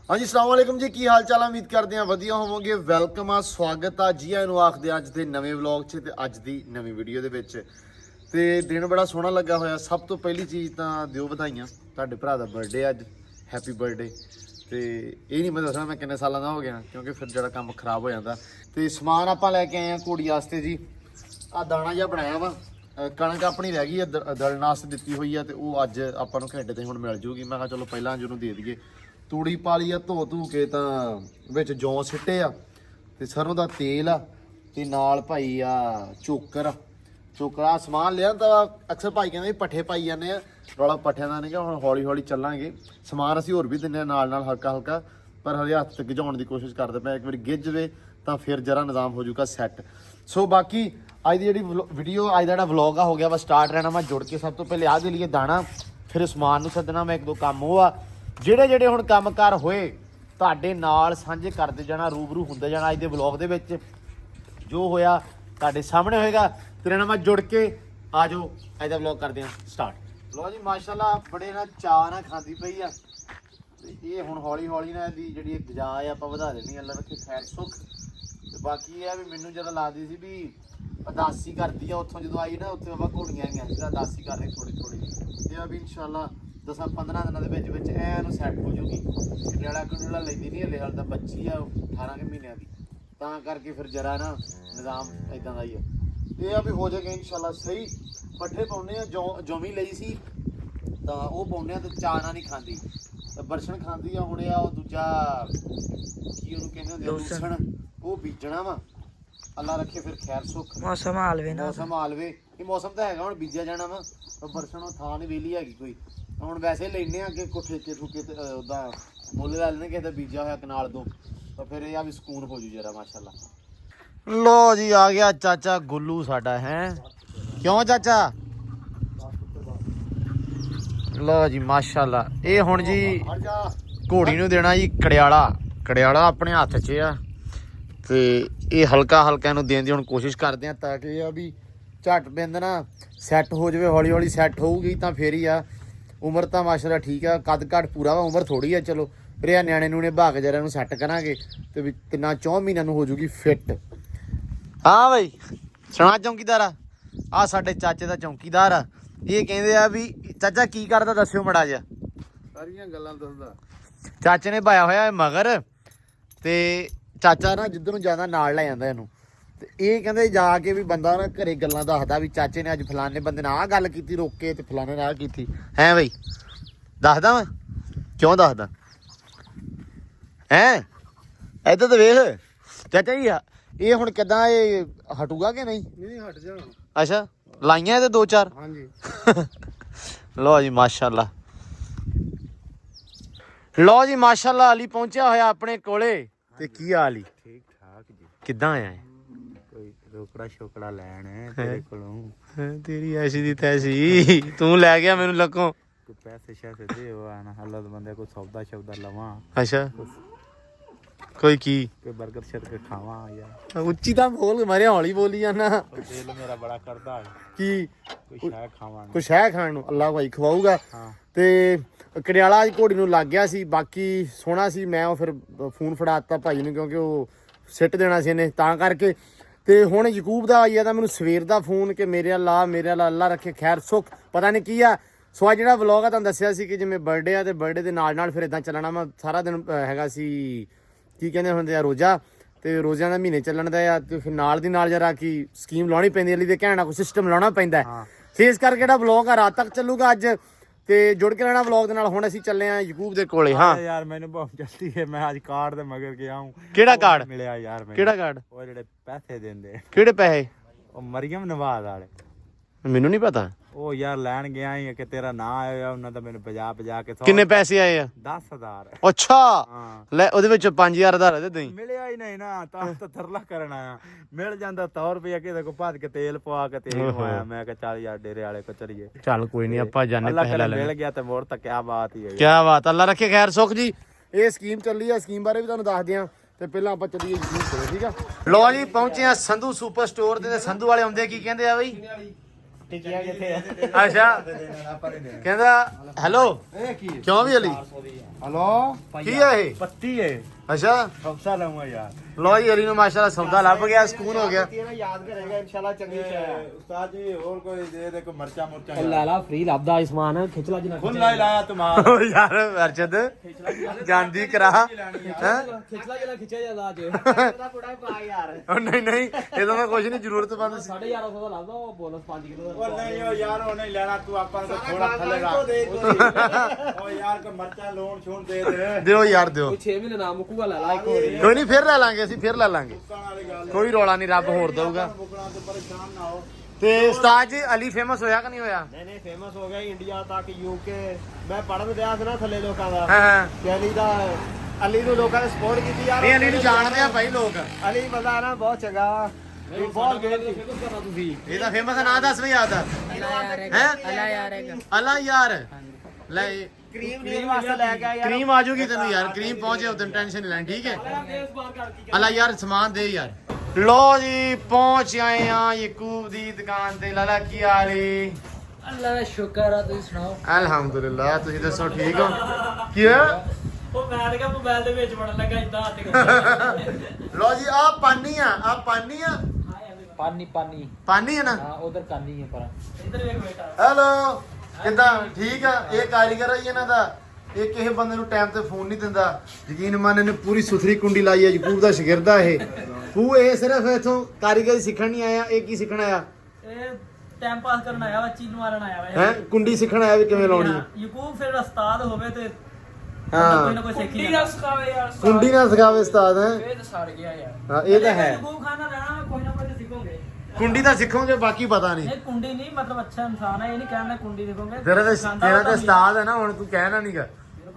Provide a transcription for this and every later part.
हाँ जी अस्सलाम वालेकुम जी, की हाल चाल। उम्मीद करते हैं वधिया होवोगे। वेलकम आ, स्वागत आ जी आनू आखदे अज दे नवे व्लॉग च ते अज दी नवी वीडियो दे विच। ते दिन बड़ा सोहना लगा होया। सब तो पहली चीज़ तां दिओ बधाइयां, तुहाडे भरा दा बर्थडे अज, हैप्पी बर्थडे। ते ये नहीं मैं दसना मैं किन्ने सालां दा हो गया, क्योंकि फिर जेह्ड़ा कम्म खराब हो जाता। ते समान आपां लैके आए हैं घोड़ी वास्ते जी। आ दाना जिहा बनाया वा, कणक अपनी रह गई है दलण वास्ते दित्ती हुई है, ते ओह अज आपां नूं घंटे ते हुण मिल जूगी। मैं कहा चलो पहलां अज उहनूं दे दईए। तूड़ी पा ली आ, धो धू के तां विच जौ सिੱਟੇ आ, ते सरों दा तेल आ, ते नाल भाई आ चोकर चोकरा समान लिया। तो अक्सर भाई कहते पट्ठे पाई जाने आ, रौला पट्ठिਆਂ ਦਾ नहीं कि हुण हौली हौली चलांगे। समान असीं होर भी दिंदे नाल नाल हल्का हल्का, पर हले हत्थ ते गिझाउण दी कोशिश करदे पए। एक वारी गिझ जवे तां फिर जरा निज़ाम हो जाऊगा सैट। सो बाकी अज दी जिहड़ी वीडियो अज दा जिहड़ा व्लॉग आ हो गया वा स्टार्ट। रहना मैं जुड़ के सब तो पहले आ दे लिए दाना, फिर समान नूं सद्दना। मैं एक दो काम हो आ ਜਿਹੜੇ ਜਿਹੜੇ ਹੁਣ ਕੰਮਕਾਰ ਹੋਏ ਤੁਹਾਡੇ ਨਾਲ ਸਾਂਝੇ ਕਰਦੇ ਜਾਣਾ, ਰੂਬਰੂ ਹੁੰਦੇ ਜਾਣਾ। ਅੱਜ ਦੇ ਵਲੌਗ ਦੇ ਵਿੱਚ ਜੋ ਹੋਇਆ ਤੁਹਾਡੇ ਸਾਹਮਣੇ ਹੋਏਗਾ। ਤੇਰੇ ਨਾਲ ਮੈਂ ਜੁੜ ਕੇ ਆ ਜਾਓ, ਅੱਜ ਦਾ ਵਲੌਗ ਕਰਦੇ ਹਾਂ ਸਟਾਰਟ। ਲੋ ਜੀ ਮਾਸ਼ਾਅੱਲਾ ਬੜੇ ਨਾਲ ਚਾਅ ਨਾਲ ਖਾਂਦੀ ਪਈ ਆ, ਤੇ ਇਹ ਹੁਣ ਹੌਲੀ ਹੌਲੀ ਨਾਲ ਇਹਦੀ ਜਿਹੜੀ ਗਜਾ ਆ ਆਪਾਂ ਵਧਾ ਦੇਣੀ। ਅੱਲਾ ਰੱਖੇ ਖੈਰ ਸੁੱਖ। ਤੇ ਬਾਕੀ ਇਹ ਆ ਵੀ ਮੈਨੂੰ ਜਦੋਂ ਲੱਗਦੀ ਸੀ ਵੀ ਉਦਾਸੀ ਕਰਦੀ ਆ, ਉੱਥੋਂ ਜਦੋਂ ਆਈ ਨਾ ਉੱਥੇ ਬਾਬਾ ਘੋੜੀਆਂ ਆਈਆਂ ਜਿਹੜਾ ਉਦਾਸੀ ਕਰ ਰਹੀ ਥੋੜੀ ਥੋੜੀ। ਇਹ ਆ ਵੀ ਇਨਸ਼ਾਅੱਲਾ 10-15 ਦਿਨਾਂ ਦੇ ਵਿੱਚ ਐਨ ਸੈੱਟ ਹੋ ਜੂਗੀ। ਕੰਡਿਆਲਾ ਕੰਡਿਆਲਾ ਲੈਂਦੀ ਨਹੀਂ ਹਲੇ, ਹਾਲ ਤਾਂ ਬੱਚੀ ਆ 18 ਕੁ ਮਹੀਨਿਆਂ ਦੀ, ਤਾਂ ਕਰਕੇ ਫਿਰ ਜਰਾ ਨਾ ਨਿਜ਼ਾਮ ਇਦਾਂ ਦਾ ਹੀ ਆ। ਇਹ ਆ ਵੀ ਹੋ ਜਾਏਗਾ ਇਨਸ਼ਾਅੱਲਾ ਸਹੀ। ਪੱਠੇ ਪਾਉਂਦੇ ਆ, ਜੋਮੀ ਲਈ ਸੀ ਤਾਂ ਉਹ ਪਾਉਂਦੇ ਆ, ਤੇ ਚਾਣਾ ਨਹੀਂ ਖਾਂਦੀ, ਤੇ ਬਰਸ਼ਣ ਖਾਂਦੀ ਆ। ਹੁਣ ਆ ਉਹ ਦੂਜਾ ਕੀ ਉਹਨੂੰ ਕਹਿੰਦੇ ਹੁੰਦੇ ਲੂਸਣ, ਉਹ ਬੀਜਣਾ ਵਾ। ਅੱਲਾ ਰੱਖੇ ਫਿਰ ਖੈਰ ਸੁੱਖ। ਮੌਸਮ ਹਾਲਵੇ ਨਾ, ਮੌਸਮ ਹਾਲਵੇ। ਇਹ ਮੌਸਮ ਤਾਂ ਹੈਗਾ ਹੁਣ ਬੀਜਿਆ ਜਾਣਾ ਵਾ, ਪਰ ਬਰਸ਼ਣ ਉਹ ਥਾਂ ਨਹੀਂ ਵਿਹਲੀ ਹੈਗੀ ਕੋਈ। ਹੁਣ ਵੈਸੇ ਲੈਨੇ ਆ ਕਿ ਕੋਠੇ ਕੇ ਠੁਕੇ ਤੇ ਉਦਾਂ ਮੁੱਲ ਲੈ ਲੈਣੇ ਕਿਸੇ ਦਾ ਬੀਜਿਆ ਹੋਇਆ ਕਨਾਲ ਤੋਂ, ਤਾਂ ਫਿਰ ਇਹ ਆ ਵੀ ਸਕੂਨ ਹੋ ਜੂ ਜਰਾ ਮਾਸ਼ਾਅੱਲਾ। ਲੋ ਜੀ ਆ ਗਿਆ ਚਾਚਾ ਗੁੱਲੂ ਸਾਡਾ। ਹੈ ਕਿਉਂ ਚਾਚਾ? ਲੋ ਜੀ ਮਾਸ਼ਾਅੱਲਾ। ਇਹ ਹੁਣ ਜੀ ਘੋੜੀ ਨੂੰ ਦੇਣਾ ਜੀ ਕੜਿਆਲਾ। ਕੜਿਆਲਾ ਆਪਣੇ ਹੱਥ 'ਚ ਆ, ਤੇ ਇਹ ਹਲਕਾ ਹਲਕਾ ਇਹਨੂੰ ਦੇਣ ਦੀ ਹੁਣ ਕੋਸ਼ਿਸ਼ ਕਰਦੇ ਆ, ਤਾਂ ਕਿ ਇਹ ਆ ਵੀ ਝੱਟ ਬਿੰਦ ਨਾ ਸੈੱਟ ਹੋ ਜਾਵੇ। ਹੌਲੀ ਹੌਲੀ ਸੈੱਟ ਹੋਊਗੀ ਤਾਂ ਫੇਰ ਹੀ ਆ। ਉਮਰ ਤਾਂ ਮਾਸ਼ਾਅੱਲਾ ਠੀਕ ਆ, ਕੱਦ ਘੱਟ ਪੂਰਾ ਵਾ, ਉਮਰ ਥੋੜੀ ਆ। ਚਲੋ ਫਿਰ ਇਹ ਨਿਆਣੇ ਨੂੰ ਨੇ ਭਾਗ ਜਰਾ ਨੂੰ ਸੈੱਟ ਕਰਾਂਗੇ, ਤੇ ਵੀ 3-4 ਮਹੀਨਿਆਂ ਨੂੰ ਹੋ ਜੂਗੀ ਫਿੱਟ। ਹਾਂ ਬਈ ਸੁਣਾ ਚੌਂਕੀਦਾਰ ਆ ਸਾਡੇ ਚਾਚੇ ਦਾ ਚੌਂਕੀਦਾਰ ਆ। ਇਹ ਕਹਿੰਦੇ ਆ ਵੀ ਚਾਚਾ ਕੀ ਕਰਦਾ ਦੱਸਿਓ ਮੜਾ ਜਿਹਾ। ਸਾਰੀਆਂ ਗੱਲਾਂ ਦੱਸਦਾ। ਚਾਚੇ ਨੇ ਪਾਇਆ ਹੋਇਆ ਮਗਰ, ਤੇ ਚਾਚਾ ਨਾ ਜਿੱਧਰ ਨੂੰ ਜਾਂਦਾ ਨਾਲ ਲੈ ਜਾਂਦਾ ਇਹਨੂੰ। ਤੇ ਇਹ ਕਹਿੰਦੇ ਜਾ ਕੇ ਵੀ ਬੰਦਾ ਨਾ ਘਰੇ ਗੱਲਾਂ ਦੱਸਦਾ ਵੀ ਚਾਚੇ ਨੇ ਅੱਜ ਫਲਾਣੇ ਬੰਦੇ ਨਾਲ ਆਹ ਗੱਲ ਕੀਤੀ ਰੋਕ ਕੇ, ਤੇ ਫਲਾਣੇ ਨੇ ਆਹ ਕੀਤੀ। ਹੈ ਬਈ ਦੱਸਦਾ ਵਾ, ਕਿਉਂ ਦੱਸਦਾ ਹੈ? ਇੱਧਰ ਤਾਂ ਵੇਖ ਚਾਚਾ ਜੀ, ਇਹ ਹੁਣ ਕਿੱਦਾਂ ਇਹ ਹਟੂਗਾ ਕਿ ਨਹੀਂ? ਨਹੀਂ ਹਟ ਜਾ। ਅੱਛਾ ਲਾਈਆਂ ਇਹਦੇ 2-4। ਹਾਂਜੀ ਲੋ ਜੀ ਮਾਸ਼ਾਅੱਲਾ। ਲੋ ਜੀ ਮਾਸ਼ਾਅੱਲਾ ਅਲੀ ਪਹੁੰਚਿਆ ਹੋਇਆ ਆਪਣੇ ਕੋਲੇ। ਤੇ ਕੀ ਹਾਲ ਹੀ? ਠੀਕ ਠਾਕ ਜੀ। ਕਿੱਦਾਂ ਆਇਆ? ਕੋਈ ਰੋਕੜਾ ਸ਼ੋਕੜਾ ਲੈਣ ਤੇਰੇ ਕੋਲੋਂ। ਤੇਰੀ ਐਸੀ ਦੀ ਤੈਸੀ ਤੂੰ ਲੈ ਗਿਆ ਮੈਨੂੰ ਲੱਕੋਂ। ਕੋਈ ਪੈਸੇ ਸ਼ੈਸੇ ਦੇ ਆਣਾ ਹਾਲਤ ਬੰਦੇ ਕੋਈ ਸੌਦਾ ਸ਼ੌਦਾ ਲਵਾਂ। ਅੱਛਾ ਕੋਈ ਕੀ? ਕੋਈ 버ਗਰ ਸ਼ਰਗਰ ਖਾਵਾਂ ਯਾਰ। ਉੱਚੀ ਤਾਂ ਬੋਲ, ਮਾਰਿਆ ਹੌਲੀ ਬੋਲੀ ਜਾਂਦਾ। ਦਿਲ ਮੇਰਾ ਬੜਾ ਕਰਦਾ ਕੀ ਕੋਈ ਸ਼ਾਇ ਖਾਵਾਂ। ਕੁਛ ਹੈ ਖਾਣ ਨੂੰ? ਅੱਲਾ ਭਾਈ ਖਵਾਊਗਾ। ਹਾਂ ਤੇ ਕੜਿਆਲਾ ਅੱਜ ਘੋੜੀ ਨੂੰ ਲੱਗ ਗਿਆ ਸੀ, ਬਾਕੀ ਸੋਹਣਾ ਸੀ। ਮੈਂ ਉਹ ਫਿਰ ਫੋਨ ਫੜਾ ਦਿੱਤਾ ਭਾਈ ਨੂੰ, ਕਿਉਂਕਿ ਉਹ ਸਿੱਟ ਦੇਣਾ ਸੀ ਇਹਨੇ, ਤਾਂ ਕਰਕੇ। ਤੇ ਹੁਣ ਯਕੂਬ ਦਾ ਆਈ ਆ ਤਾਂ ਮੈਨੂੰ ਸਵੇਰ ਦਾ ਫੋਨ ਕਿ ਮੇਰੇ ਅੱਲਾ ਰੱਖੇ ਖੈਰ ਸੁੱਖ, ਪਤਾ ਨਹੀਂ ਕੀ ਆ। ਸੋ ਅੱਜ ਜਿਹੜਾ ਵਲੌਗ ਆ ਤੁਹਾਨੂੰ ਦੱਸਿਆ ਸੀ ਕਿ ਜਿਵੇਂ ਬਰਥਡੇ ਆ, ਤੇ ਬਰਥਡੇ ਦੇ ਨਾਲ ਨਾਲ ਫਿਰ ਇਦਾਂ ਚੱਲਣਾ। ਮੈਂ ਸਾਰਾ ਦਿਨ ਹੈਗਾ ਸੀ ਕੀ ਕਹਿੰਦੇ ਹੁੰਦੇ ਆ ਰੋਜ਼ਾ, ਤੇ ਰੋਜ਼ਿਆਂ ਦਾ ਮਹੀਨੇ ਚੱਲਣ ਦਾ ਆ, ਤੇ ਫਿਰ ਨਾਲ ਦੀ ਨਾਲ ਜਰਾ ਕੀ ਸਕੀਮ ਲਾਉਣੀ ਪੈਂਦੀ ਅਲੀ ਦੇ ਕਹਿਣਾ, ਕੋਈ ਸਿਸਟਮ ਲਾਉਣਾ ਪੈਂਦਾ। ਤੇ ਇਸ ਕਰਕੇ ਜਿਹੜਾ ਵਲੌਗ ਆ ਰਾਤ ਤੱਕ ਚੱਲੂਗਾ ਅੱਜ, ਤੇ ਜੁੜ ਕੇ ਰਹਿਣਾ ਵਲੌਗ ਦੇ ਨਾਲ। ਹੁਣ ਅਸੀਂ ਚੱਲੇ ਆ ਯਕੂਬ ਦੇ ਕੋਲੇ। ਹਾਂ ਯਾਰ ਮੈਨੂੰ ਬਹੁਤ ਜਲਦੀ ਹੈ, ਮੈਂ ਅੱਜ ਕਾਰਡ ਦੇ ਮਗਰ ਗਿਆ ਹੂੰ। ਕਿਹੜਾ ਕਾਰਡ ਮਿਲਿਆ ਯਾਰ? ਕਿਹੜਾ ਕਾਰਡ? ਉਹ ਜਿਹੜੇ ਪੈਸੇ ਦਿੰਦੇ। ਕਿਹੜੇ ਪੈਸੇ? ਉਹ ਮਰੀਮ ਨਵਾਜ਼ ਵਾਲੇ। ਮੈਨੂੰ ਨਹੀਂ ਪਤਾ। ਉਹ ਯਾਰ ਲੈਣ ਗਿਆ ਹੀ ਕਿ ਤੇਰਾ ਨਾਂ ਆਇਆ, ਉਹਨਾਂ ਦਾ ਮੈਨੂੰ 50 ਕੇ। ਕਿੰਨੇ ਪੈਸੇ ਆਏ ਆ? 10,000। ਅੱਛਾ ਹਾਂ ਲੈ, ਉਹਦੇ ਵਿੱਚ 5,000 ਦਾ ਦੇ ਦਈ। ਮਿਲਿਆ ਹੀ ਨਹੀਂ ਨਾ, ਤਾਂ ਤਰਲਾ ਕਰਨ ਆਇਆ। ਮਿਲ ਜਾਂਦਾ 100 ਰੁਪਇਆ ਕਿਸੇ ਕੋ ਭੱਜ ਕੇ ਤੇਲ ਪਵਾ ਕੇ ਤੇਲ ਪਵਾਇਆ। ਮੈਂ ਕਿਹਾ ਚੱਲ ਯਾਰ ਡੇਰੇ ਵਾਲੇ ਕੋ ਚਲੀਏ। ਚੱਲ ਕੋਈ ਨਹੀਂ, ਆਪਾਂ ਜਾਣੇ ਅੱਲਾ ਪੈਸੇ ਕਰੇ ਲੈ ਮਿਲ ਗਿਆ ਤੇ ਮੋੜ ਤਾਂ ਕਿਆ ਬਾਤ ਹੀ ਹੈ। ਕੀ ਬਾਤ, ਅੱਲਾ ਰੱਖੇ ਖੈਰ ਸੁੱਖ ਜੀ। ਇਹ ਸਕੀਮ ਚੱਲੀ ਆ, ਸਕੀਮ ਬਾਰੇ ਵੀ ਤੁਹਾਨੂੰ ਦੱਸ ਦਿਆਂ, ਤੇ ਪਹਿਲਾਂ ਆਪਾਂ ਚੱਲੀਏ ਸਕੀਮ ਤੇ। ਠੀਕ ਆ ਲੋ ਜੀ, ਪਹੁੰਚੇ ਆ ਸੰਧੂ ਸੁਪਰ ਸਟੋਰ ਤੇ। ਸੰਧੂ ਵਾਲੇ ਆਉਂਦੇ ਕੀ ਕਹਿੰਦੇ ਆ ਬਈ? ਟਿਕਿਆ ਕਿੱਥੇ ਆ ਅੱਛਾ ਕਹਿੰਦਾ ਹੈਲੋ ਇਹ ਕੀ ਕਿਉਂ ਵੀ ਅਲੀ ਹਲੋ ਕੀ ਹੈ ਇਹ ਪੱਤੀ ਹੈ ਅੱਛਾ ਖਮਸਾ ਲਵਾਂ ਯਾਰ ਲੋ ਜੀ ਅਲੀ ਨੂੰ ਮਾਸ਼ਾਅੱਲਾ ਸੌਦਾ ਲੱਭ ਗਿਆ ਸਕੂਨ ਹੋ ਗਿਆ ਯਾਦ ਕਰੇਗਾ ਇਨਸ਼ਾਅੱਲਾ ਚੰਗੀ ਉਸਤਾਦ ਜੀ ਹੋਰ ਕੋਈ ਦੇ ਦੇ ਕੋ ਮਰਚਾ ਮੁਰਚਾ ਲਾਲਾ ਫ੍ਰੀ ਲੱਭਦਾ ਇਸਮਾਨ ਖਿੱਚ ਲਾ ਜਿਨਾ ਖੁੱਲਾ ਹੀ ਲਾਇਆ ਤੁਮਾਰ ਓ ਯਾਰ ਅਰਸ਼ਦ ਜਾਂਦੀ ਕਰਾ ਹੈ ਖਿੱਚ ਲਾ ਜਿਨਾ ਖਿੱਚਿਆ ਜਾਂਦਾ ਅੱਜ ਉਹਦਾ ਬੜਾ ਪਾ ਯਾਰ ਉਹ ਨਹੀਂ ਇਹਦਾ ਮੈਂ ਕੁਝ ਨਹੀਂ ਜ਼ਰੂਰਤ ਬੰਦ ਸੀ 1150 ਦਾ ਲੱਭਦਾ ਉਹ ਬੋਨਸ 5 ਕਿਲੋ ਉਹ ਨਹੀਂ ਉਹ ਯਾਰ ਉਹ ਨਹੀਂ ਲੈਣਾ ਤੂੰ ਆਪਾਂ ਨੂੰ ਥੋੜਾ ਥੱਲੇ ਰੱਖ ਉਹ ਯਾਰ ਕੋ ਮਰਚਾ ਲੋਨ ਛੋਣ ਦੇ ਦੇ ਦਿਓ ਯਾਰ ਦਿਓ 6 ਮਹੀਨੇ ਨਾ ਮੁੱਕੂਗਾ ਲੈ ਲਾ ਇੱਕ ਹੋਰ ਕੋਈ ਨਹੀਂ ਫਿਰ ਲੈ ਲਾਂਗੇ ਅਸੀਂ ਫਿਰ ਲੈ ਲਾਂਗੇ ਵਾਲੀ ਗੱਲ ਕੋਈ ਰੌਲਾ ਨਹੀਂ ਰੱਬ ਹੋਰ ਦਊਗਾ ਮੁਕਣਾ ਤੋਂ ਪਰੇਸ਼ਾਨ ਨਾ ਹੋ ਤੇ ਉਸਤਾਦ ਜੀ ਅਲੀ ਫੇਮਸ ਹੋਇਆ ਕਿ ਨਹੀਂ ਹੋਇਆ ਨਹੀਂ ਫੇਮਸ ਹੋ ਗਿਆ ਇੰਡੀਆ ਤੱਕ ਯੂਕੇ ਮੈਂ ਪੜਨ ਦਿਆ ਸੀ ਨਾ ਥੱਲੇ ਲੋਕਾਂ ਦਾ ਹਾਂ ਕਿ ਅਲੀ ਦਾ ਅਲੀ ਨੂੰ ਲੋਕਾਂ ਨੇ ਸਪੋਰਟ ਕੀਤੀ ਯਾਰ ਨਹੀਂ ਅਲੀ ਨੂੰ ਜਾਣਦੇ ਆ ਭਾਈ ਲੋਕ ਅਲੀ ਬੰਦਾ ਨਾ ਬਹੁਤ ਚੰਗਾ ਬਹੁਤ ਗੇਮ ਫੇਮਸ ਕਰਨਾ ਤੁਸੀਂ ਇਹ ਤਾਂ ਫੇਮਸ ਨਾਂ ਦੱਸ ਵੀ ਯਾਦ ਆ ਹੈ ਅਲਾ ਯਾਰ ਲੈ ਕਰੀਮ ਨੀਲ ਵਾਸਤੇ ਲੈ ਕੇ ਆਇਆ ਕਰੀਮ ਆ ਜੂਗੀ ਤੈਨੂੰ ਯਾਰ ਕਰੀਮ ਪਹੁੰਚੇ ਉਦੋਂ ਟੈਨਸ਼ਨ ਨਹੀਂ ਲੈਣੀ ਠੀਕ ਹੈ ਅਲਾ ਯਾਰ ਸਮਾਨ ਦੇ ਯਾਰ ਲੋ ਜੀ ਪਹੁੰਚ ਆਏ ਆ ਯਕੂਬ ਦੀ ਦੁਕਾਨ ਤੇ ਲਾਲਾ ਕੀ ਹਾਲੀ ਅੱਲਾ ਦਾ ਸ਼ੁਕਰ ਆ ਤੁਸੀਂ ਸੁਣਾਓ ਅਲਹਮਦੁਲਿਲਾ ਤੁਸੀਂ ਦੱਸੋ ਠੀਕ ਹੋ ਕੀ ਹੋਇਆ ਉਹ ਮੈਂ ਤਾਂ ਮੋਬਾਈਲ ਦੇ ਵਿੱਚ ਵੜਨ ਲੱਗਾ ਇਦਾਂ ਹੱਥ ਲੋ ਜੀ ਆ ਪਾਨੀ ਆ ਪਾਨੀ ਹੈ ਨਾ ਹਾਂ ਉਧਰ ਕਾਨੀ ਹੈ ਪਰ ਇੱਧਰ ਵੇਖ ਬੇਟਾ ਹੈਲੋ ਕਿੱਦਾਂ ਠੀਕ ਆ ਇਹ ਕਾਰੀਗਰ ਆ ਜੀ ਇਹਨਾਂ ਦਾ ਇਹ ਕਿਸੇ ਬੰਦੇ ਨੂੰ ਟਾਈਮ ਤੇ ਫੋਨ ਨਹੀਂ ਦਿੰਦਾ ਯਕੀਨ ਮੰਨ ਇਹਨੇ ਪੂਰੀ ਸੁਥਰੀ ਕੁੰਡੀ ਲਾਈ ਹੈ ਯਕੂਬ ਦਾ ਸ਼ਾਗਿਰਦ ਇਹ ਇਹ ਸਿਰਫ ਇਥੋਂ ਕਾਰੀਗਰੀ ਸਿੱਖਣ ਨਹੀਂ ਆਇਆ ਇਹ ਕੀ ਸਿੱਖਣ ਆਇਆ ਇਹ ਟਾਈਮ ਪਾਸ ਕਰਨ ਆਇਆ ਵਾ ਚੀਜ਼ ਮਾਰਨ ਆਇਆ ਵਾ ਹੈ ਕੁੰਡੀ ਸਿੱਖਣ ਆਇਆ ਵੀ ਕਿਵੇਂ ਲਾਉਣੀ ਹੈ ਯਕੂਬ ਫਿਰ ਉਸਤਾਦ ਹੋਵੇ ਤੇ ਹਾਂ ਕੋਈ ਨਾ ਕੋਈ ਸਿੱਖ ਹੀ ਜਾਂਦਾ ਸਿਖਾਵੇ ਯਾਰ ਕੁੰਡੀ ਨਾ ਸਿਖਾਵੇ ਉਸਤਾਦ ਹੈ ਇਹ ਤਾਂ ਸੜ ਗਿਆ ਯਾਰ ਹਾਂ ਇਹ ਤਾਂ ਹੈ ਯਕੂਬ ਖਾਨ ਨਾਲ ਰਹਿਣਾ ਕੋਈ ਨਾ ਕੋਈ ਸਿੱਖੋਗੇ ਕੁੰਡੀ ਤਾਂ ਸਿੱਖੋਗੇ ਬਾਕੀ ਪਤਾ ਨਹੀਂ ਇਹ ਕੁੰਡੀ ਨਹੀਂ ਮਤਲਬ ਅੱਛਾ ਇਨਸਾਨ ਹੈ ਇਹ ਨਹੀਂ ਕਹਿਣਾ ਕੁੰਡੀ ਸਿੱਖੋਗੇ ਤੇਰਾ ਤੇ ਉਸਤਾਦ ਹੈ ਨਾ ਹੁਣ ਤੂੰ ਕਹਿਣਾ ਨਹੀਂਗਾ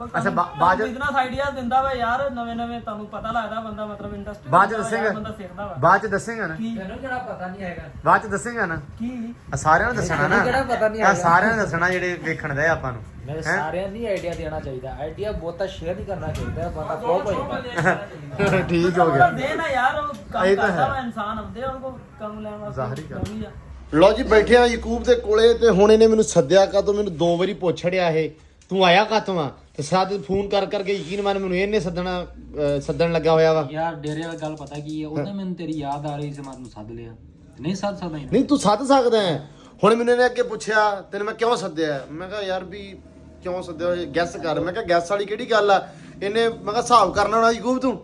ਅੱਛਾ ਬਾਅਦ ਬਿਜ਼ਨਸ ਆਈਡੀਆ ਦਿੰਦਾ ਵਾ ਯਾਰ ਨਵੇਂ ਤੁਹਾਨੂੰ ਪਤਾ ਲੱਗਦਾ ਬੰਦਾ ਮਤਲਬ ਇੰਡਸਟਰੀ ਬਾਅਦ ਚ ਦੱਸੇਗਾ ਬੰਦਾ ਸਿੱਖਦਾ ਵਾ ਬਾਅਦ ਚ ਦੱਸੇਗਾ ਨਾ ਕੀ ਮੈਨੂੰ ਕਿਹੜਾ ਪਤਾ ਨਹੀਂ ਹੈਗਾ ਬਾਅਦ ਚ ਦੱਸੇਗਾ ਨਾ ਕੀ ਆ ਸਾਰਿਆਂ ਨੂੰ ਦੱਸਣਾ ਨਾ ਕਿਹੜਾ ਪਤਾ ਨਹੀਂ ਆ ਸਾਰਿਆਂ ਨੂੰ ਦੱਸਣਾ ਜਿਹੜੇ ਵੇਖਣ ਦੇ ਆਪਾਂ ਨੂੰ ਮੈਂ ਸਾਰਿਆਂ ਨਹੀਂ ਆਈਡੀਆ ਦੇਣਾ ਚਾਹੀਦਾ ਆਈਡੀਆ ਬਹੁਤਾ ਸ਼ੇਅਰ ਨਹੀਂ ਕਰਨਾ ਚਾਹੀਦਾ ਬੰਦਾ ਬਹੁਤ ਹੋ ਜਾਂਦਾ ਠੀਕ ਹੋ ਗਿਆ ਦੇ ਨਾ ਯਾਰ ਉਹ ਕੰਮ ਇਹ ਤਾਂ ਕਰਦਾ ਹੈ। ਵਾ ਇਨਸਾਨ ਹੁੰਦੇ ਉਹਨੂੰ ਕੋ ਕੰਮ ਲੈਣ ਵਾਸਤੇ ਜ਼ਾਹਰੀ ਗੱਲ। ਜ਼ਰੂਰੀ ਆ। ਲਓ ਜੀ ਬੈਠੇ ਆ ਯਕੂਬ ਦੇ ਕੋਲੇ ਤੇ ਹੁਣ ਇਹਨੇ ਮੈਨੂੰ ਸੱਦਿਆ ਕਾਤੋਂ ਮੈਨੂੰ 2 ਵਾਰੀ ਪੁੱਛ ਛੜਿਆ ਇਹ ਤੂੰ ਆਇਆ ਕਾਤੋਂ ਆ ਤੇ ਸਾਦ ਫੋਨ ਕਰਕੇ ਯਕੀਨ ਮੰਨ ਮੈਨੂੰ ਇਹਨੇ ਸੱਦਣ ਲੱਗਾ ਹੋਇਆ ਵਾ ਯਾਰ ਡੇਰੇ ਵਾਲੀ ਗੱਲ ਪਤਾ ਕੀ ਹੈ ਉਹਨੇ ਮੈਨੂੰ ਤੇਰੀ ਯਾਦ ਆ ਰਹੀ ਸੀ ਮੈਂ ਤੈਨੂੰ ਸੱਦ ਲਿਆ ਨਹੀਂ ਸੱਦ ਸਕਦਾ ਹੀ ਨਹੀਂ ਤੂੰ ਸੱਦ ਸਕਦਾ ਹੈ ਹੁਣ ਮੈਨੂੰ ਇਹਨੇ ਅੱਗੇ ਪੁੱਛਿਆ ਤੈਨੂੰ ਮੈਂ ਕਿਉਂ ਸੱਦਿਆ ਮੈਂ ਕਿਹਾ ਯਾਰ ਵੀ ਕਿਉਂ ਸੱਦਿਆ ਗੈਸ ਕਰ ਮੈਂ ਕਿਹਾ ਗੈਸ ਵਾਲੀ ਕਿਹੜੀ ਗੱਲ ਆ ਇਹਨੇ ਮੈਂ ਕਿਹਾ ਹਿਸਾਬ ਕਰਨਾ ਹੋਣਾ ਯਕੂਬ ਤੂੰ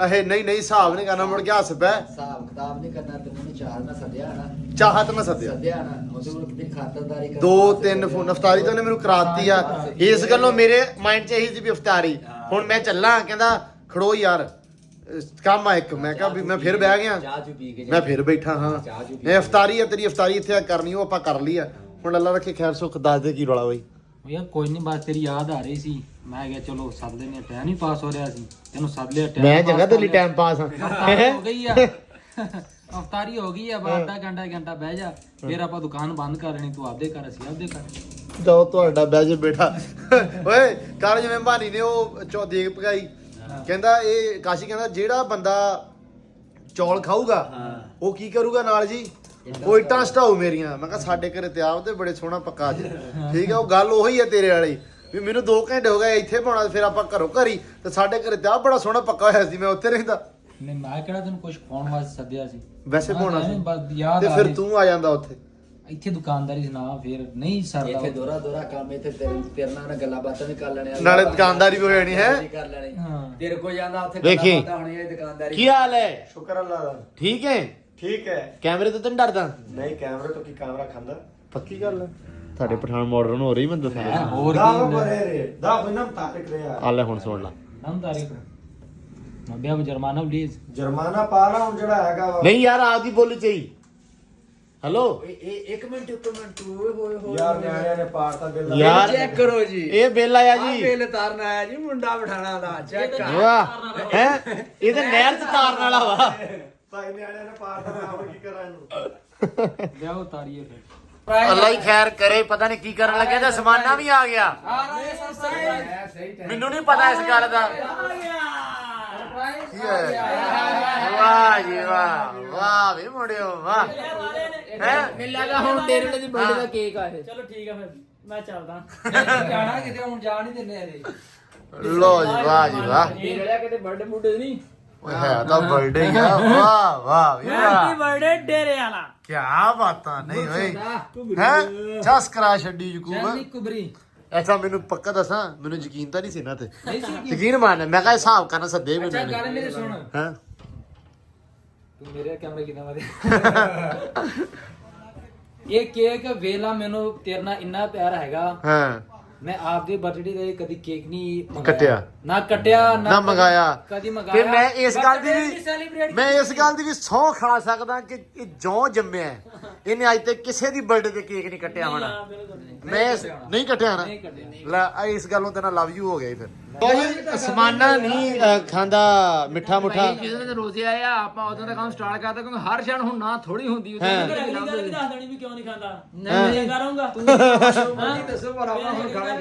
ਇਹ ਨਹੀਂ ਹਿਸਾਬ ਨਹੀਂ ਕਰਨਾ ਮੁੜ ਕੇ ਹੱਸ ਪੈ ਹਿਸਾਬ ਕਿਤਾਬ ਨਹੀਂ ਕਰਨਾ ਤੈਨੂੰ ਚਾਰ ਨਾ ਸੱਦਿਆ ਨਾ ਚਾਹਤ ਨਾ ਸੱਦਿਆ ਸੱਦਿਆ ਨਾ ਉਹਦੇ ਕੋਲ ਕਿਤੇ ਖਾਤਰਦਾਰੀ ਕਰ 2-3 ਫੋਨ ਅਫਤਾਰੀ ਤਾਂ ਉਹਨੇ ਮੈਨੂੰ ਕਰਾਤੀ ਆ ਇਸ ਗੱਲੋਂ ਮੇਰੇ ਮਾਈਂਡ 'ਚ ਇਹੀ ਸੀ ਵੀ ਅਫਤਾਰੀ ਹੁਣ ਮੈਂ ਚੱਲਾਂ ਕਹਿੰਦਾ ਖੜੋ ਯਾਰ ਕੰਮ ਆ ਇੱਕ ਮੈਂ ਕਿਹਾ ਵੀ ਮੈਂ ਫਿਰ ਬਹਿ ਗਿਆ ਚਾਹ ਚੂ ਪੀ ਕੇ ਮੈਂ ਫਿਰ ਬੈਠਾ ਹਾਂ ਇਹ ਅਫਤਾਰੀ ਆ ਤੇਰੀ ਅਫਤਾਰੀ ਇੱਥੇ ਕਰਨੀ ਉਹ ਆਪਾਂ ਕਰ ਲਈ ਆ ਹੁਣ ਅੱਲਾ ਰੱਖੇ ਖੈਰ ਸੁੱਖ ਦੱਸ ਦੇ ਕੀ ਰੌਲਾ ਬਈ ਯਾਰ ਕੋਈ ਨਹੀਂ ਬਸ ਤੇਰੀ ਯਾਦ ਆ ਰਹੀ ਸੀ ਮੈਂ ਕਿਹਾ ਚਲੋ ਸੱਦ ਲੈਨੇ ਟਾਈਮ ਹੀ ਪਾਸ ਹੋ ਰਿਹਾ ਸੀ ਤੈਨੂੰ ਸੱਦ ਲਿਆ ਮੈਂ ਜਗ੍ਹਾ ਤੇ ਲਈ ਟਾਈਮ ਪਾਸ ਹਾਂ ਹੋ ਗਈ ਆ ਅਫਤਾਰੀ ਹੋ ਗਈ ਆ ਬਾ ਅੱਧਾ ਘੰਟਾ ਬਹਿ ਜਾ ਫਿਰ ਆਪਾਂ ਦੁਕਾਨ ਬੰਦ ਕਰ ਲੈਣੀ ਤੂੰ ਆਪਦੇ ਕਰ ਅਸੀਂ ਆਪਦੇ ਕਰ ਜਾਓ ਤੁਹਾਡਾ ਬਹਿ ਜੇ ਬੈਠਾ ਓਏ ਕਰ ਜਿਵੇਂ ਭਾਨੀ ਨੇ ਉਹ ਦੇਗ ਪਕਾਈ ਕਹਿੰਦਾ ਇਹ ਕਾਸ਼ੀ ਕਹਿੰਦਾ ਜਿਹੜਾ ਬੰਦਾ ਚੌਲ ਖਾਊਗਾ ਉਹ ਕੀ ਕਰੂਗਾ ਨਾਲ ਜੀ ਉਹ ਇੱਟਾਂ ਸਟਾਉ ਮੇਰੀਆਂ ਮੈਂ ਕਿਹਾ ਸਾਡੇ ਘਰੇ ਤੇ ਆਪਦੇ ਬੜੇ ਸੋਹਣਾ ਪੱਕਾ ਅੱਜ ਠੀਕ ਹੈ ਉਹ ਗੱਲ ਉਹੀ ਹੈ ਤੇਰੇ ਵਾਲੀ ਵੀ ਮੈਨੂੰ 2 ਘੰਟੇ ਹੋ ਗਏ ਇੱਥੇ ਪਾਉਣਾ ਫਿਰ ਆਪਾਂ ਘਰੋਂ ਘਰੀ ਤੇ ਸਾਡੇ ਘਰੇ ਤੇ ਆ ਬੜਾ ਸੋਹਣਾ ਪੱਕਾ ਹੋਇਆ ਸੀ ਮੈਂ ਉੱਥੇ ਰਹਿੰਦਾ ਨਹੀਂ ਮੈਂ ਕਿਹੜਾ ਤੈਨੂੰ ਕੁਝ ਪਾਉਣ ਵਾਸਤੇ ਸੱਦਿਆ ਸੀ ਵੈਸੇ ਪਾਉਣਾ ਸੀ ਬਸ ਯਾਦ ਤੇ ਆ ਫਿਰ ਰਹੀ ਤੂੰ ਆ ਜਾਂਦਾ ਉੱਥੇ ਇੱਥੇ ਦੁਕਾਨਦਾਰੀ ਸੁਣਾ ਫਿਰ ਨਹੀਂ ਸਰਦਾ ਇੱਥੇ ਦੋਰਾ ਕੰਮ ਇੱਥੇ ਤੇਰੇ ਨਾਲ ਗੱਲਾਂ ਬਾਤਾਂ ਵੀ ਕਰ ਲੈਣੇ ਨਾਲੇ ਦੁਕਾਨਦਾਰੀ ਵੀ ਹੋ ਜਾਣੀ ਹੈ ਕਰ ਲੈਣੀ ਹਾਂ ਤੇਰੇ ਕੋਲ ਜਾਂਦਾ ਉੱਥੇ ਵੇਖੀ। ਗੱਲਾਂ ਬਾਤਾਂ ਹੋਣੀਆਂ ਦੁਕਾਨਦਾਰੀ ਕੀ ਹਾਲ ਹੈ ਸ਼ੁਕਰ ਅੱਲਾ ਦਾ ਠੀਕ ਹੈ ਠੀਕ ਹੈ ਕੈਮਰੇ ਤੋਂ ਤਾਂ ਨੀ ਡਰਦਾ ਨਹੀਂ ਕੈਮਰੇ ਤੋਂ ਕੀ ਕੈਮਰਾ ਖਾਂਦਾ ਪੱਕੀ ਗੱਲ ਹੈ ਤੁਹਾਡੇ ਪਠਾਨ ਮਾਡਰਨ ਹੋ ਰਹੀ ਬੰਦਾ ਹੈਂ, ਹੋਰ ਦਾ ਕੀ ਹੁੰਦਾ? ਬਰੇ ਰੇ ਦਾ ਬਨਮ ਤਾਕਤ ਰਿਆ ਆ ਲੈ ਹੁਣ ਸੁਣ ਲਾ ਨਾਮ ਤਾਰੀਖ ਨੱਬਿਆ ਜੁਰਮਾਨਾ ਪਲੀਜ਼ ਜੁਰਮਾਨਾ ਪਾ ਲਾ ਹੁਣ ਜਿਹੜਾ ਹੈਗਾ ਵਾ ਨਹੀਂ ਯਾਰ ਆਪਦੀ ਬੋਲੀ ਚਾਹੀ ਹੈਲੋ ਇਹ 1 ਮਿੰਟ ਉੱਤੋਂ ਮਿੰਟ ਹੋਏ ਯਾਰ ਨਿਆਣਿਆਂ ਨੇ ਪਾੜਤਾ ਬਿੱਲ ਯਾਰ ਚੈੱਕ ਕਰੋ ਜੀ ਇਹ ਬਿੱਲ ਆਇਆ ਜੀ ਬਿੱਲ ਤਾਰਨ ਆਇਆ ਜੀ ਮੁੰਡਾ ਬਿਠਾਣਾ ਦਾ ਚੈੱਕ ਕਰ ਵਾਹ ਹੈ ਇਹ ਤਾਂ ਨਹਿਰ ਚ ਤਾਰਨ ਵਾਲਾ ਵਾ ਭਾਈ ਨਿਆਣਿਆਂ ਨੇ ਪਾੜਤਾ ਮੈਂ ਹੋਰ ਕੀ ਕਰਾਂ ਇਹਨੂੰ ਵਿਆਹ ਤਾਰੀਏ ਫਿਰ ਅੱਲਾ ਹੀ ਖੈਰ ਕਰੇ ਪਤਾ ਨਹੀਂ ਕੀ ਕਰਨ ਲੱਗਿਆ ਤਾਂ ਸਮਾਨਾ ਵੀ ਆ ਗਿਆ ਮੈਨੂੰ ਨਹੀਂ ਪਤਾ ਇਸ ਗੱਲ ਦਾ ਕੀ ਹੈ ਵਾਹ ਜੀ ਵਾਹ ਵਾਹ ਵੀ ਮੁੰਡਿਓ ਵਾਹ ਮੈਨੂੰ ਲੱਗਾ ਹੁਣ ਤੇਰੇ ਲਈ ਬਰਥਡੇ ਦਾ ਕੇਕ ਆ ਇਹ। ਚਲੋ ਠੀਕ ਆ ਫਿਰ ਮੈਂ ਚੱਲਦਾ ਜਾਣਾ ਕਿਤੇ ਹੁਣ ਜਾ ਨਹੀਂ ਦਿੰਦੇ ਇਹਦੇ ਲੋ ਜੀ ਵਾਹ ਜੀ ਵਾਹ ਤੇਰੇ ਵਾਲਾ ਕਿਤੇ ਬਰਥਡੇ ਬੁੱਢੇ ਨਹੀਂ ਓਏ ਹੈ ਤਾਂ ਬਰਥਡੇ ਆ ਵਾਹ ਵਾਹ ਵੀ ਹੈਪੀ ਵਾਹ ਬਰਥਡੇ ਡੇਰੇ ਵਾਲਾ ਕੀ ਬਾਤਾਂ ਨਹੀਂ ਓਏ ਹੈ ਚਸ ਕਰਾ ਛੱਡੀ ਯਕੂਬ ਕੁਬਰੀ ਐਸਾ ਮੈਨੂੰ ਪੱਕਾ ਦੱਸਾਂ ਮੈਨੂੰ ਯਕੀਨ ਤਾਂ ਨਹੀਂ ਸੀ ਨਾ ਤੇ ਯਕੀਨ ਮੰਨ ਮੈਂ ਕਿਹਾ ਹਿਸਾਬ ਕਰਨਾ ਸੱਦੇ ਅੱਛਾ ਮੈਨੂੰ ਗੱਲ ਮੇਰੇ ਸੁਣ ਹਾਂ ਤੂੰ ਮੇਰੇ ਕੈਮਰੇ ਕਿਦਾਂ ਵਾਦੇ ਇਹ ਕੇਕ ਵੇਲਾ ਮੈਨੂੰ ਤੇਰੇ ਨਾਲ ਇੰਨਾ ਪਿਆਰ ਹੈਗਾ ਹਾਂ ਮੈਂ ਆਪਦੇ ਬਰਥਡੇ ਤੇ ਕਦੀ ਕੇਕ ਨਹੀਂ ਮੰਗਾਇਆ ਕੱਟਿਆ। ਨਾ ਕੱਟਿਆ ਨਾ ਮੰਗਾਇਆ ਕਦੀ ਤੇ ਮੰਗਾਇਆ ਮੈਂ ਇਸ ਗੱਲ ਦੀ birthday ਵੀ celebrate ਮੈਂ ਇਸ ਗੱਲ ਦੀ ਵੀ ਸਹੁੰ ਖਾ ਸਕਦਾ ਕਿ ਇਹ ਜੋ ਜੰਮਿਆ ਹੈ, ਇਹਨੇ ਅੱਜ ਤੱਕ ਕਿਸੇ ਦੀ ਬਰਥਡੇ ਤੇ ਕੇਕ ਨਹੀਂ ਕੱਟਿਆ ਹੋਣਾ ਮੈਂ ਨਹੀਂ ਕੱਟਿਆ ਨਾ ਲੈ ਇਸ ਗੱਲੋਂ ਤੇ ਨਾਲ ਲਵ ਯੂ ਹੋ ਗਿਆ ਜੀ ਫਿਰ ਕੋਈ ਸਮਾਨਾ ਨਹੀਂ ਖਾਂਦਾ ਮਿੱਠਾ ਮੁੱਠਾ ਜਿਸ ਦਿਨ ਰੋਜ਼ੇ ਆਏ ਆ ਆਪਾਂ ਉਦੋਂ ਦਾ ਕੰਮ ਸਟਾਰਟ ਕਰਤਾ ਕਿਉਂਕਿ ਹਰ ਸ਼ਣ ਹੁਣ ਨਾ ਥੋੜੀ ਹੁੰਦੀ ਹਾਂ। ਅਗਲੀ ਗੱਲ ਵੀ ਦੱਸ ਦੇਣੀ ਵੀ ਕਿਉਂ ਨਹੀਂ ਖਾਂਦਾ ਨਹੀਂ ਕਰੂੰਗਾ ਤੂੰ ਦੱਸੋ ਪਰ ਆਪਾਂ ਹੁਣ ਖਾਣਾ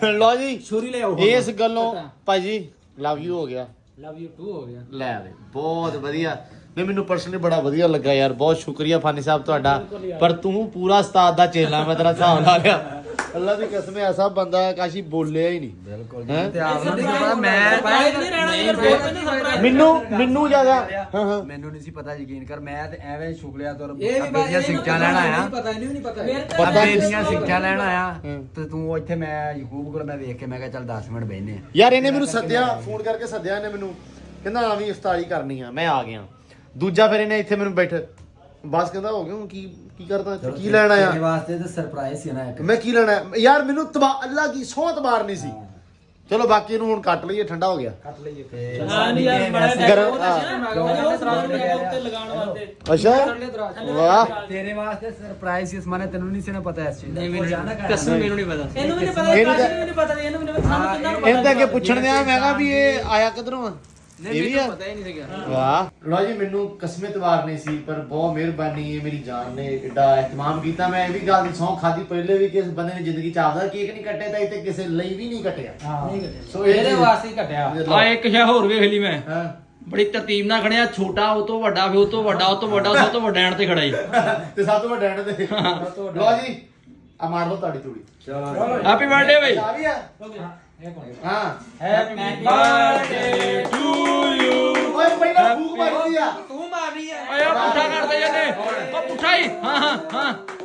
ਲਓ ਜੀ ਛੁਰੀ ਲੈ ਆਓ ਇਸ ਗੱਲੋਂ ਭਾਜੀ ਲਵ ਯੂ ਹੋ ਗਿਆ ਲਵ ਯੂ ਟੂ ਹੋ ਗਿਆ ਲੈ ਦੇ ਬਹੁਤ ਵਧੀਆ ਨਹੀਂ ਮੈਨੂੰ ਪਰਸਨਲੀ ਬੜਾ ਵਧੀਆ ਲੱਗਾ ਯਾਰ ਬਹੁਤ ਸ਼ੁਕਰੀਆ ਫਾਨੀ ਸਾਹਿਬ ਤੁਹਾਡਾ ਪਰ ਤੂੰ ਪੂਰਾ ਉਸਤਾਦ ਦਾ ਚੇਲਾ ਮੈਂ ਤੇਰਾ ਹਿਸਾਬ ਲਾ ਲਿਆ ਅੱਲਾ ਦੀ ਕਸਮ ਐਸਾ ਬੰਦਾ ਕਾਸ਼ੀ ਬੋਲਿਆ ਹੀ ਨਹੀਂ ਬਿਲਕੁਲ ਤੇ ਆਪ ਨੂੰ ਪਤਾ ਮੈਂ ਮੈਨੂੰ ਜ਼ਿਆਦਾ ਹਾਂ ਹਾਂ ਮੈਨੂੰ ਨਹੀਂ ਸੀ ਪਤਾ ਯਕੀਨ ਕਰ ਮੈਂ ਤੇ ਐਵੇਂ ਸ਼ੁਕਲਿਆ ਤੁਰ ਇਹ ਵੀ ਦੀਆਂ ਸਿੱਖਿਆ ਲੈਣ ਆਇਆ ਪਤਾ ਇਹਨੂੰ ਨਹੀਂ ਪਤਾ ਪਤਾ ਅੱਬੇ ਦੀਆਂ ਸਿੱਖਿਆ ਲੈਣ ਆਇਆ ਤੇ ਤੂੰ ਇੱਥੇ ਮੈਂ ਯੂਟਿਊਬ ਕੋਲ ਮੈਂ ਵੇਖ ਕੇ ਮੈਂ ਕਿਹਾ ਚੱਲ 10 ਮਿੰਟ ਬਹਿਨੇ ਆ ਯਾਰ ਇਹਨੇ ਮੈਨੂੰ ਸੱਦਿਆ ਫੋਨ ਕਰਕੇ ਸੱਦਿਆ ਇਹਨੇ ਮੈਨੂੰ ਕਹਿੰਦਾ ਆ ਵੀ ਇਫਤਾਰੀ ਕਰਨੀ ਆ ਮੈਂ ਆ ਗਿਆ ਦੂਜਾ ਫਿਰ ਇਹਨੇ ਇੱਥੇ ਮੈਨੂੰ ਬੈਠ ਬਸ ਕਹਿੰਦਾ ਹੋ ਗਿਆ ਹੁਣ ਕੀ ਕਰਦਾ ਇੱਥੇ ਕੀ ਲੈਣ ਆਇਆ ਤੇਰੇ ਵਾਸਤੇ ਤਾਂ ਸਰਪ੍ਰਾਈਜ਼ ਸੀ ਨਾ ਇੱਕ ਮੈਂ ਕੀ ਲੈਣਾ ਯਾਰ ਮੈਨੂੰ ਅੱਲਾ ਕੀ ਸੌਂ ਤਬਾਰ ਨਹੀਂ ਸੀ ਚਲੋ ਬਾਕੀ ਇਹਨੂੰ ਹੁਣ ਕੱਟ ਲਈਏ ਠੰਡਾ ਹੋ ਗਿਆ ਕੱਟ ਲਈਏ ਹਾਂ ਨਹੀਂ ਯਾਰ ਬੜਾ ਗਰਮ ਉੱਤੇ ਲਗਾਉਣ ਵਾਸਤੇ ਅੱਛਾ ਵਾਹ ਤੇਰੇ ਵਾਸਤੇ ਸਰਪ੍ਰਾਈਜ਼ ਸੀ ਮਾਨੇ ਤੈਨੂੰ ਨਹੀਂ ਸੀ ਨਾ ਪਤਾ ਇਸ ਚੀਜ਼ ਦਾ ਮੈਨੂੰ ਜਾਣਾ ਕਰ ਕਸਮ ਮੈਨੂੰ ਨਹੀਂ ਪਤਾ ਇਹਨੂੰ ਵੀ ਨਹੀਂ ਪਤਾ ਕਾਸ਼ੀ ਨੂੰ ਵੀ ਨਹੀਂ ਪਤਾ ਇਹਨੂੰ ਵੀ ਨਹੀਂ ਪਤਾ ਸਾਨੂੰ ਕਿੰਨਾ ਨੂੰ ਇਹਨਾਂ ਤਾਂ ਅੱਗੇ ਪੁੱਛਣ ਦਿਆ ਮੈਂ ਕਿਹਾ ਵੀ ਇਹ ਆਇਆ ਕਿਧਰੋਂ ਆ ਇਹ ਵੀ ਆ ਪਤਾ ਹੀ ਨਹੀਂ ਸੀਗਾ ਵਾਹ ਲੋ ਜੀ ਮੈਨੂੰ ਕਸਮਤ ਵਾਰ ਨਹੀਂ ਸੀ ਪਰ ਬਹੁਤ ਮਿਹਰਬਾਨੀ ਹੈ ਮੇਰੀ ਜਾਨ ਨੇ ਏਡਾ ਇਤਮਾਮ ਕੀਤਾ ਮੈਂ ਇਹ ਵੀ ਗੱਲ ਦੀ ਸੌਂ ਖਾਦੀ ਪਹਿਲੇ ਵੀ ਕਿਸ ਬੰਦੇ ਨੇ ਜ਼ਿੰਦਗੀ ਚ ਆਪਦਾ ਕੇਕ ਨਹੀਂ ਕੱਟਿਆ ਤਾਂ ਇੱਥੇ ਕਿਸੇ ਲਈ ਵੀ ਨਹੀਂ ਕੱਟਿਆ ਨਹੀਂ ਕੱਟਿਆ ਸੋ ਇਹ ਇਹਦੇ ਚੀਜ਼- ਵਾਸਤੇ ਹੀ ਕੱਟਿਆ ਆ ਇੱਕ ਸ਼ੈ ਹੋਰ ਵੇਖ ਲਈ ਮੈਂ ਹਾਂ ਬੜੀ ਤਰਤੀਬ ਨਾਲ ਖੜਿਆ ਛੋਟਾ ਉਹ ਤੋਂ ਵੱਡਾ ਫਿਰ ਉਹ ਤੋਂ ਵੱਡਾ ਉਹ ਤੋਂ ਵੱਡਾ ਸਭ ਤੋਂ ਵੱਡਾ ਐਂਡ ਤੇ ਖੜਾ ਹੀ ਤੇ ਸਭ ਤੋਂ ਵੱਡਾ ਐਂਡ ਤੇ ਲੋ ਜੀ ਆ ਮਾਰ ਲਓ ਤੁਹਾਡੀ ਚੂੜੀ ਹੈਪੀ ਬਰਥਡੇ ਬਈ ਆ ਵੀ ਆ ਇਹ ਕੌਣ ਹਾਂ ਹੈਪੀ ਬਰਥਡੇ ਟੂ ਯੂ ਓਏ ਪਹਿਲਾਂ ਫੂਕ ਮਾਰਦੀ ਆ ਤੂੰ ਮਾਰੀ ਆ ਓਏ ਉਹ ਪੁੱਠਾ ਕਰਦੇ ਜਨੇ ਉਹ ਪੁੱਠਾ ਹੀ ਹਾਂ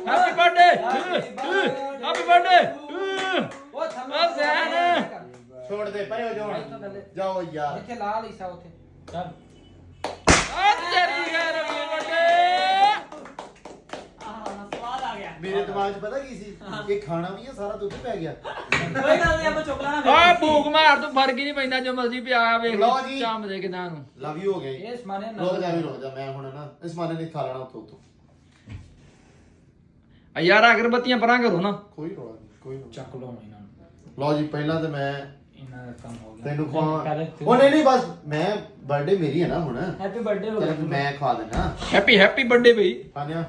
ਹੈਪੀ ਬਰਥਡੇ ਹੈਪੀ ਬਰਥਡੇ ਉਹ ਆ ਜ਼ੈਨ ਛੋੜ ਦੇ ਪਰੇ ਹੋ ਜਾਓ ਜਾਓ ਯਾਰ ਇੱਥੇ ਲਾ ਲਈ ਸਾ ਉੱਥੇ ਚੱਲ ਆ ਤੇਰੀ ਹੈਪੀ ਬਰਥਡੇ ਸਵਾਦ ਆ ਗਿਆ ਮੇਰੇ ਦਿਮਾਗ 'ਚ ਪਤਾ ਕੀ ਸੀ ਇਹ ਖਾਣਾ ਵੀ ਆ ਸਾਰਾ ਦੁੱਧ ਪੈ ਗਿਆ ਕੋਈ ਗੱਲ ਨਹੀਂ ਆਪਾਂ ਚੁੱਕ ਲੈਣਾ ਓਏ ਭੂਖ ਮਾਰ ਤੂੰ ਫਰਕ ਹੀ ਨਹੀਂ ਪੈਂਦਾ ਜੋ ਮਰਜ਼ੀ ਪਿਆ ਵੇਖ ਲਓ ਜੀ। ਚਾਮ ਦੇ ਕਿਦਾਂ ਨੂੰ ਲਵ ਯੂ ਹੋ ਗਿਆ ਜੀ। ਇਹ ਸਮਾਨੇ ਰੁਕ ਜਾ ਵੀ ਰੁਕ ਜਾ ਮੈਂ ਹੁਣ ਨਾ ਇਸ ਮਾਨੇ ਨੇ ਖਾ ਲੈਣਾ ਉੱਥੋਂ ਆ ਯਾਰ ਅਗਰਬੱਤੀਆਂ ਪਰਾਂ ਕਰੋ ਨਾ ਕੋਈ ਰੋਲਾ ਨਹੀਂ ਕੋਈ ਰੌਲਾ ਚੱਕ ਲਓ ਇਹਨਾਂ ਨੂੰ ਨਹੀਂ। ਲਓ ਜੀ ਪਹਿਲਾਂ ਤੇ ਮੈਂ ਇਹਨਾਂ ਦਾ ਕੰਮ ਹੋ ਗਿਆ ਤੈਨੂੰ ਖਵਾ ਉਹ ਨਹੀਂ ਬਸ ਮੈਂ ਬਰਥਡੇ ਮੇਰੀ ਹੈ ਨਾ ਹੁਣ ਹੈਪੀ ਬਰਥਡੇ ਹੋ ਚੱਲ ਮੈਂ ਖਵਾ ਦੇਣਾ ਹੈਪੀ ਬਰਥਡੇ ਬਈ ਪਾਣਿਆ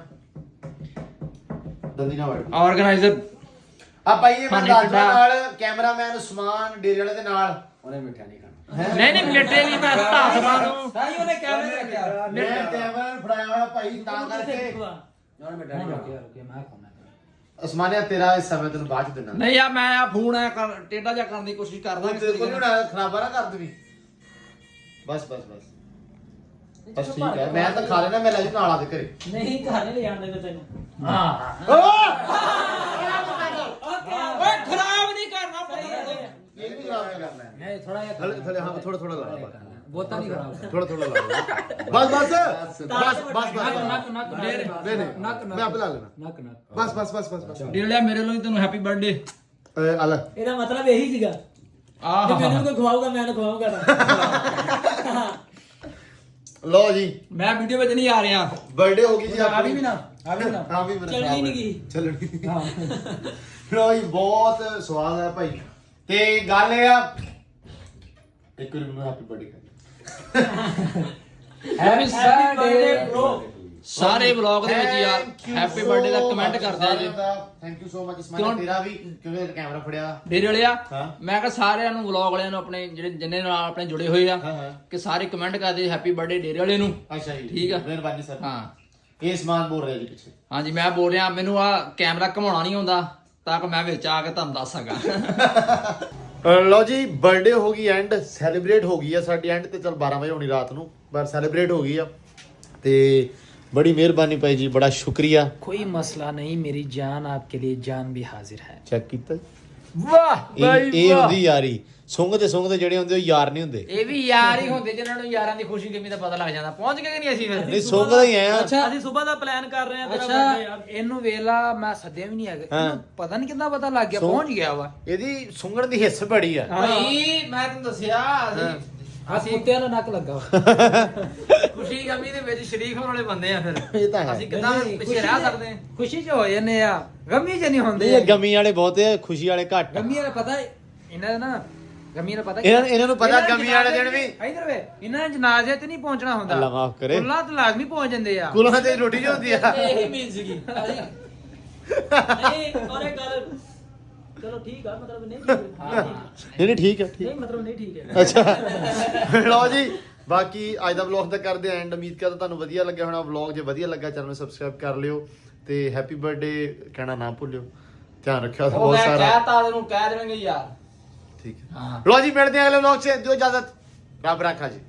ਦੰਦੀ ਨਾ ਵੜ ਆਰਗੇਨਾਈਜ਼ਰ ਆ ਭਾਈ ਇਹ ਪਾਣੀ ਬੰਦਾ ਪੀਤਾ। ਨਾਲ ਕੈਮਰਾਮੈਨ ਉਸਮਾਨ ਡੇਰੇ ਵਾਲੇ ਦੇ ਨਾਲ ਉਹਨੇ ਮਿੱਠਾ ਨਹੀਂ ਖਾਣਾ ਨਹੀਂ ਮਿੱਠੇ ਨਹੀਂ ਮੈਂ ਹੱਥ ਮਾਰੂ ਤਾਂ ਹੀ ਉਹਨੇ ਕੈਮਰੇ ਰੱਖਿਆ ਮੈਂ ਕੈਮਰਾ ਫੜਾਇਆ ਹੋਇਆ ਭਾਈ ਤਾਂ ਕਰਕੇ ਉਹਨੇ ਮਿੱਠਾ ਨਹੀਂ ਰੁਕਿਆ ਮੈਂ ਖਾਣਾ ਉਸਮਾਨਿਆ ਤੇਰਾ ਇਸ ਸਮੇਂ ਤੈਨੂੰ ਬਾਅਦ ਚ ਦੇਣਾ ਨਹੀਂ ਯਾ ਮੈਂ ਆ ਫੋਨ ਆ ਟੇਡਾ ਜਾ ਕਰਨ ਦੀ ਕੋਸ਼ਿਸ਼ ਕਰਦਾ ਤੇਰੇ ਕੋਲ ਨਾ ਖਰਾਬਾ ਨਾ ਕਰ ਦਵੀਂ ਬਸ ਬਸ ਠੀਕ ਹੈ ਮੈਂ ਤਾਂ ਖਾ ਲੈਣਾ ਮੈਂ ਲੈ ਜੂ ਨਾਲ ਆ ਦੇ ਘਰੇ ਨਹੀਂ ਘਰ ਨਹੀਂ ਲੈ ਆਉਂਦੇ ਤੈਨੂੰ ਓਏ ਖਰਾਬ ਨਹੀਂ ਕਰਨਾ ਪਤਾ ਇਹ ਵੀ ਖਰਾਬ ਕਰਨਾ ਹੈ ਨਹੀਂ ਥੋੜਾ ਜਿਹਾ ਥੋੜੇ ਹਾਂ ਥੋੜਾ ਲਾ ਬੋਤਾ ਨਹੀਂ ਖਰਾਬ ਥੋੜਾ ਲਾ ਬਸ ਨੱਕ ਨਹੀਂ ਮੈਂ ਆਪੇ ਲਾ ਲੈਣਾ ਨੱਕ ਬਸ ਡੇਲਿਆ ਮੇਰੇ ਲਈ ਤੈਨੂੰ ਹੈਪੀ ਬਰਥਡੇ ਅਲ ਇਹਦਾ ਮਤਲਬ ਇਹੀ ਸੀਗਾ ਆਹ ਜੇ ਮੈਨੂੰ ਕੋਈ ਖਵਾਊਗਾ ਮੈਂ ਉਹਨੂੰ ਖਵਾਊਗਾ ਲੋ ਜੀ ਮੈਂ ਵੀਡੀਓ ਵਿੱਚ ਨਹੀਂ ਆ ਰਿਹਾ ਬਰਥਡੇ ਹੋ ਗਈ ਜੀ ਆ ਵੀ ਨਾ ਹਾਂ ਵੀ ਮੇਰਾ ਚੱਲਣੀ ਨੀ ਗੀ। ਚੱਲਣੀ ਲੋ ਜੀ ਬਹੁਤ ਸਵਾਦ ਹੈ ਭਾਈ ਤੇ ਗੱਲ ਇਹ ਆ ਇੱਕ ਵਾਰ ਮੈਨੂੰ ਹੈਪੀ ਬਰਥਡੇ ਕਰ ਹੈਪੀ ਬਰਥਡੇ bro। ਸਾਰੇ ਵਲੌਗ ਦੇ ਵਿੱਚ ਯਾਰ ਹੈਪੀ ਬਰਥਡੇ ਦਾ ਕਮੈਂਟ ਕਰਦੇ ਆ ਜੀ ਥੈਂਕ ਯੂ ਸੋ ਮਚ ਇਸਮਾਨ ਤੇਰਾ ਵੀ ਕਿਉਂਕਿ ਕੈਮਰਾ ਫੜਿਆ ਡੇਰੇ ਵਾਲਿਆ ਹਾਂ। ਮੈਂ ਕਿਹਾ ਸਾਰਿਆਂ ਨੂੰ ਵਲੌਗ ਵਾਲਿਆਂ ਨੂੰ ਆਪਣੇ ਜਿਹੜੇ ਜਿੰਨੇ ਨਾਲ ਆਪਣੇ ਜੁੜੇ ਹੋਏ ਆ ਹਾਂ ਕਿ ਸਾਰੇ ਕਮੈਂਟ ਕਰਦੇ ਹੈਪੀ ਬਰਥਡੇ ਡੇਰੇ ਵਾਲੇ ਨੂੰ ਅੱਛਾ ਜੀ ਠੀਕ ਆ। ਮਿਹਰਬਾਨੀ ਸਰ ਹਾਂ ਇਹ ਸਮਾਨ ਬੋਲ ਰਿਹਾ ਜੀ ਪਿੱਛੇ। ਹਾਂਜੀ ਮੈਂ ਬੋਲ ਰਿਹਾ, ਮੈਨੂੰ ਆ ਕੈਮਰਾ ਘਮਾਉਣਾ ਨਹੀਂ ਆਉਂਦਾ ਤਾਂ ਕਿ ਮੈਂ ਵਿੱਚ ਆ ਕੇ ਤੁਹਾਨੂੰ ਦੱਸ ਸਕਾਂ। ਲਓ ਜੀ ਬਰਥਡੇ ਹੋ ਗਈ ਐਂਡ ਸੈਲੀਬ੍ਰੇਟ ਹੋ ਗਈ ਆ ਸਾਡੀ ਐਂਡ ਤੇ ਚਲ 12 ਵਜੇ ਹੋਣੀ ਰਾਤ ਨੂੰ, ਪਰ ਸੈਲੀਬ੍ਰੇਟ ਹੋ ਗਈ ਆ ਤੇ ਬੜੀ ਮਿਹਰਬਾਨੀ ਭਾਈ ਜੀ, ਬੜਾ ਸ਼ੁਕਰੀਆ। कोई मसला नहीं, मेरी जान आपके लिए जान भी हाजिर है। ਚੈੱਕ ਕੀਤਾ ਵਾਹ ਇਹ ਹੁੰਦੀ ਯਾਰੀ। ਸੁੰਘਦੇ ਜਿਹੜੇ ਹੁੰਦੇ ਉਹ ਯਾਰ ਨਹੀਂ ਹੁੰਦੇ। ਇਹ ਵੀ ਯਾਰ ਹੀ ਹੁੰਦੇ ਜਿਨ੍ਹਾਂ ਨੂੰ ਯਾਰਾਂ ਦੀ ਖੁਸ਼ੀ ਗਮੀ ਦਾ ਪਤਾ ਲੱਗ ਜਾਂਦਾ। ਪਹੁੰਚ ਗਏ ਕਿ ਨਹੀਂ ਅਸੀਂ ਫਿਰ? ਨਹੀਂ ਸੁੰਘਦਾ ਹੀ ਆਇਆ। ਅਸੀਂ ਸਵੇਰ ਦਾ ਪਲਾਨ ਕਰ ਰਹੇ ਆ ਤੇਰਾ ਅੱਛਾ ਬਰਥਡੇ ਯਾਰ। ਇਹਨੂੰ ਵੇਲਾ ਮੈਂ ਸੱਦਿਆ ਵੀ ਨਹੀਂ ਹੈਗਾ, ਹਾਂ। ਇਹਨੂੰ ਪਤਾ ਨਹੀਂ ਕਿੱਦਾਂ ਪਤਾ ਲੱਗ ਗਿਆ, ਪਹੁੰਚ ਗਿਆ ਵਾ। ਇਹਦੀ ਸੁੰਘਣ ਦੀ ਹਿੱਸ ਬੜੀ ਆ। ਭਾਈ ਮੈਂ ਤੁਹਾਨੂੰ ਦੱਸਿਆ ਅਸੀਂ ਕੁੱਤਿਆਂ ਦਾ ਨੱਕ ਲੱਗਾ ਖੁਸ਼ੀ ਗਮੀ ਦੇ ਵਿੱਚ ਸ਼ਰੀਕ ਹੋਣ ਵਾਲੇ ਬੰਦੇ ਆ ਫਿਰ। ਇਹ ਤਾਂ ਹੈ। ਅਸੀਂ ਕਿੱਦਾਂ ਪਿੱਛੇ ਰਹਿ ਸਕਦੇ ਹਾਂ? ਖੁਸ਼ੀ ਚ ਹੋ ਜਾਂਦੇ ਆ, ਗਮੀ ਚ ਨਹੀਂ ਹੁੰਦੇ। ਇਹ ਗਮੀ ਵਾਲੇ ਬਹੁਤ ਆ, ਖੁਸ਼ੀ ਵਾਲੇ ਘੱਟ। ਗਮੀ ਵਾਲਾ ਪਤਾ ਇਹਨਾਂ ਦਾ ਨਾ, ਗਮੀ ਵਾਲਾ ਪਤਾ ਇਹਨਾਂ ਨੂੰ ਪਤਾ ਗਮੀ ਵਾਲੇ ਦਿਨ ਵੀ ਇਧਰ ਵੇ ਇਹਨਾਂ ਨੇ ਜਨਾਜ਼ੇ ਤੇ ਨਹੀਂ ਪਹੁੰਚਣਾ ਹੁੰਦਾ। ਅੱਲਾ ਮਾਫ ਕਰੇ। ਕੁੱਲਾ ਤੇ ਲਾਜ਼ਮੀ ਪਹੁੰਚ ਜਾਂਦੇ ਆ। ਕੁਲਾਂ ਤੇ ਰੋਟੀ ਜੋ ਹੁੰਦੀ ਆ। ਇਹੀ ਮੀਨ ਸੀਗੀ। ਨਹੀਂ ਔਰ ਇਹ ਗੱਲ ਚਲੋ ਠੀਕ ਆ, ਮਤਲਬ ਨਹੀਂ ਠੀਕ ਹੈ। ਨਹੀਂ ਠੀਕ ਹੈ ਨਹੀਂ ਮਤਲਬ ਨਹੀਂ ਠੀਕ ਹੈ। ਅੱਛਾ ਲਓ ਜੀ, ਬਾਕੀ ਅੱਜ ਦਾ ਵਲੌਗ ਤਾਂ ਕਰਦੇ ਐਂਡ। ਉਮੀਦ ਕਰਦਾ ਤੁਹਾਨੂੰ ਵਧੀਆ ਲੱਗਿਆ ਹੋਣਾ ਵਲੌਗ। ਜੇ ਵਧੀਆ ਲੱਗਾ ਚੈਨਲ ਨੂੰ ਸਬਸਕ੍ਰਾਈਬ ਕਰ ਲਿਓ ਤੇ ਹੈਪੀ ਬਰਥਡੇ ਕਹਿਣਾ ਨਾ ਭੁੱਲਿਓ। ਧਿਆਨ ਰੱਖਿਓ ਉਹ ਬਹੁਤ ਮੈਂ ਸਾਰਾ। ਕਹਿਤਾ ਤੈਨੂੰ ਕਹਿ ਦੇਵਾਂਗੇ ਯਾਰ। ਠੀਕ ਹੈ ਹਾਂ ਲਓ ਜੀ, ਮਿਲਦੇ ਹਾਂ ਅਗਲੇ ਵਲੌਗ 'ਚ। ਦਿਓ ਇਜਾਜ਼ਤ, ਰੱਬ ਰਾਖਾ ਜੀ।